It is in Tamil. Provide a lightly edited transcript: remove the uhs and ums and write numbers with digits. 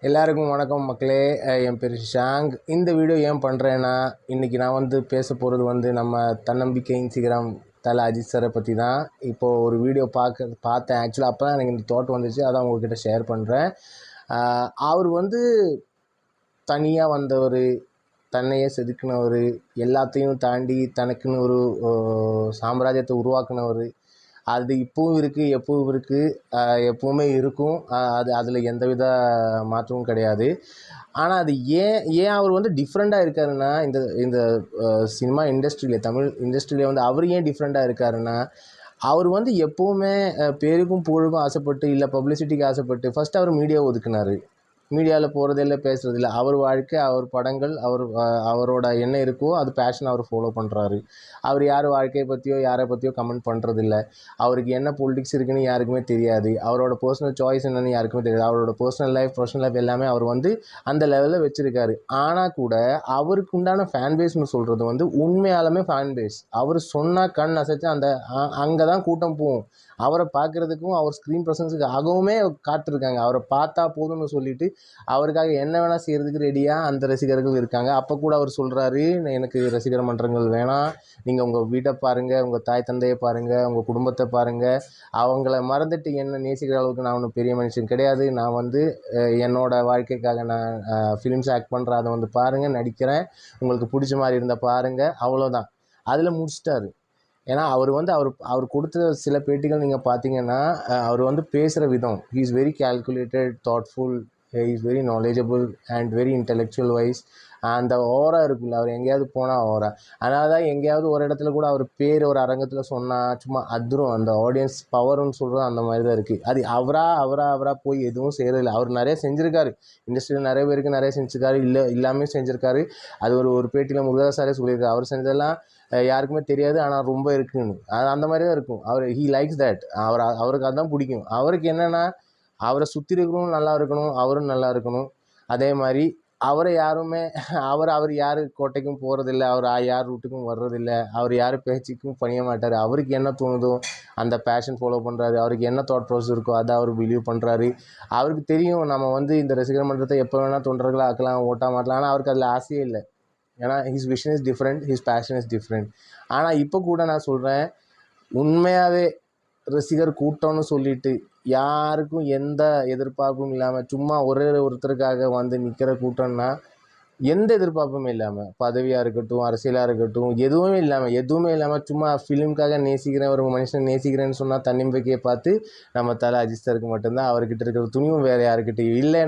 எல்லாருக்கும் வணக்கம் மக்களே. என் பேர் ஷாங். இந்த வீடியோ ஏன் பண்ணுறேன்னா, இன்றைக்கி நான் வந்து பேச போகிறது நம்ம தன்னம்பிக்கையின் சிகரம் தல அஜித் சாரை பற்றி தான். இப்போது ஒரு வீடியோ பார்த்தேன். ஆக்சுவலாக அப்போ தான் எனக்கு இந்த தாட் வந்துச்சு. அதான் உங்கள்கிட்ட ஷேர் பண்ணுறேன். அவர் வந்து தனியாக வந்தவர், தன்னையே செதுக்கினவர், எல்லாத்தையும் தாண்டி தனக்குன்னு ஒரு சாம்ராஜ்யத்தை உருவாக்குனவர். அது இப்பவும் இருக்குது, எப்பவும் இருக்குது, எப்போவுமே இருக்கும். அதில் எந்தவித மாற்றமும் கிடையாது. ஆனால் அது ஏன் அவர் வந்து டிஃப்ரெண்ட்டாக இருக்காருன்னா, இந்த சினிமா இண்டஸ்ட்ரியில், தமிழ் இண்டஸ்ட்ரியில் வந்து அவர் ஏன் டிஃப்ரெண்ட்டாக இருக்காருன்னா, அவர் வந்து எப்போவுமே பேருக்கும் புகழுக்கும் ஆசைப்பட்டு, இல்லை பப்ளிசிட்டிக்கு ஆசைப்பட்டு ஃபஸ்ட்டு அவர் மீடியாவை ஒதுக்குனார். மீடியாவில் போகிறதில்ல, பேசுகிறதில்ல. அவர் வாழ்க்கை, அவர் படங்கள், அவரோட என்ன இருக்கோ அது பேஷன் அவர் ஃபாலோ பண்ணுறாரு. அவர் யார் வாழ்க்கையை பற்றியோ யாரை பற்றியோ கமெண்ட் பண்ணுறதில்ல. அவருக்கு என்ன பொலிட்டிக்ஸ் இருக்குதுன்னு யாருக்குமே தெரியாது. அவரோட பர்சனல் சாய்ஸ் என்னென்னு யாருக்குமே தெரியாது. அவரோட பர்சனல் லைஃப், ப்ரொஃபஷனல் லைஃப் எல்லாமே அவர் வந்து அந்த லெவலில் வச்சுருக்காரு. ஆனால் கூட அவருக்கு உண்டான ஃபேன் பேஸ்னு சொல்கிறது வந்து உண்மையாலுமே ஃபேன் பேஸ். அவர் சொன்னால் கண் அசைச்சு அங்கே தான் கூட்டம் போகும். அவரை பார்க்குறதுக்கும் அவர் ஸ்க்ரீன் ப்ரெசன்ஸுக்காகவுமே காத்திருக்காங்க. அவரை பார்த்தா போதும்னு சொல்லிட்டு அவருக்காக என்ன வேணால் செய்கிறதுக்கு ரெடியாக அந்த ரசிகர்கள் இருக்காங்க. அப்போ கூட அவர் சொல்கிறாரு, எனக்கு ரசிகர் மன்றங்கள் வேணாம், நீங்கள் உங்கள் வீட்டை பாருங்கள், உங்கள் தாய் தந்தையை பாருங்கள், உங்கள் குடும்பத்தை பாருங்கள், அவங்கள மறந்துட்டு என்ன நேசிக்கிற அளவுக்கு நான் ஒன்றும் பெரிய மனுஷன் கிடையாது. நான் வந்து என்னோடய வாழ்க்கைக்காக நான் ஃபிலிம்ஸ் ஆக்ட் பண்ணுறேன், அதை வந்து பாருங்கள், நடிக்கிறேன், உங்களுக்கு பிடிச்ச மாதிரி இருந்தால் பாருங்கள், அவ்வளோதான். அதில் முடிச்சிட்டாரு. ஏன்னா அவர் கொடுத்த சில பேட்டிகள் நீங்கள் பார்த்தீங்கன்னா, அவர் வந்து பேசுகிற விதம், he is very calculated, thoughtful, is very knowledgeable and very intellectual wise. அந்த ஓரா இருக்குல்ல, அவர் எங்கேயாவது போனால் ஓரா. அதனால தான் எங்கேயாவது ஒரு இடத்துல கூட அவர் பேர் ஒரு அரங்கத்தில் சொன்னால் சும்மா அதிரும். அந்த ஆடியன்ஸ் பவர்னு சொல்கிறது அந்த மாதிரி தான் இருக்குது. அது அவராக போய் எதுவும் செய்கிறதில்ல. அவர் நிறைய செஞ்சுருக்காரு, இண்டஸ்ட்ரியில் நிறைய பேருக்கு நிறைய செஞ்சுருக்காரு, எல்லாமே செஞ்சுருக்காரு. அது ஒரு பேட்டியில் முருகதாஸாரே சொல்லியிருக்காரு, அவர் செஞ்சதெல்லாம் யாருக்குமே தெரியாது, ஆனால் ரொம்ப இருக்குன்னு. அந்த மாதிரி தான் இருக்கும். He likes that. அவருக்கு அதுதான் பிடிக்கும். அவருக்கு என்னென்னா, அவரை சுற்றி இருக்கிறவங்களும் நல்லா இருக்கணும், அவரும் நல்லா இருக்கணும். அதே மாதிரி அவரை யாருமே அவர் யார் கோட்டைக்கும் போகிறதில்ல, அவர் யார் ரூட்டுக்கும் வர்றதில்ல, அவர் யார் பேச்சுக்கும் பணிய மாட்டார். அவருக்கு என்ன தோணுதோ அந்த பேஷன் ஃபாலோ பண்ணுறாரு. அவருக்கு என்ன தாட் ப்ராசஸ் இருக்கோ அதை அவர் பிலீவ் பண்ணுறாரு. அவருக்கு தெரியும் நம்ம வந்து இந்த ரசிகர் மன்றத்தை எப்போ வேணால் தொண்டர்களாக ஆக்கலாம், ஓட்டாக மாட்டலாம். ஆனால் அவருக்கு அதில் ஆசையே இல்லை. ஏன்னா his vision is different, his fashion is different. ஆனால் இப்போ கூட நான் சொல்கிறேன், உண்மையாகவே ரசிகர் கூட்டம்னு சொல்லிட்டு யாருக்கும் எந்த எதிர்பார்ப்பும் இல்லாமல் சும்மா ஒருத்தருக்காக வந்து நிற்கிற கூட்டம்னா, எந்த எதிர்பார்ப்புமே இல்லாமல், பதவியாக இருக்கட்டும், அரசியலாக இருக்கட்டும், எதுவுமே இல்லாமல் சும்மா ஃபிலிம்காக நேசிக்கிறேன், ஒரு மனுஷனை நேசிக்கிறேன்னு சொன்னால் தன்னம்பிக்கையை பார்த்து நம்ம தல அஜித் சாருக்கு மட்டும்தான். அவர்கிட்ட இருக்கிற துணிவும் வேறு யாருக்கிட்டையும் இல்லை.